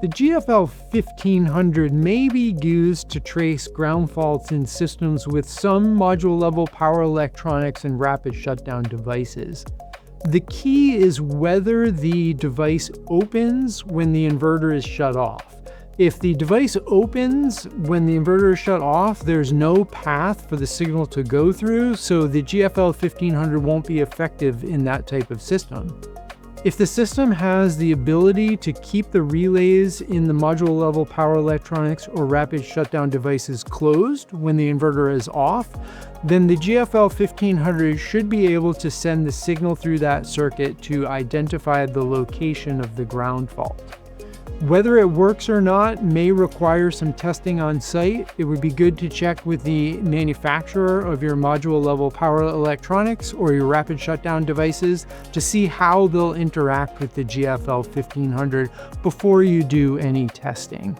The GFL-1500 may be used to trace ground faults in systems with some module-level power electronics and rapid shutdown devices. The key is whether the device opens when the inverter is shut off. If the device opens when the inverter is shut off, there's no path for the signal to go through, so the GFL-1500 won't be effective in that type of system. If the system has the ability to keep the relays in the module-level power electronics or rapid shutdown devices closed when the inverter is off, then the GFL-1500 should be able to send the signal through that circuit to identify the location of the ground fault. Whether it works or not may require some testing on site. It would be good to check with the manufacturer of your module-level power electronics or your rapid shutdown devices to see how they'll interact with the GFL-1500 before you do any testing.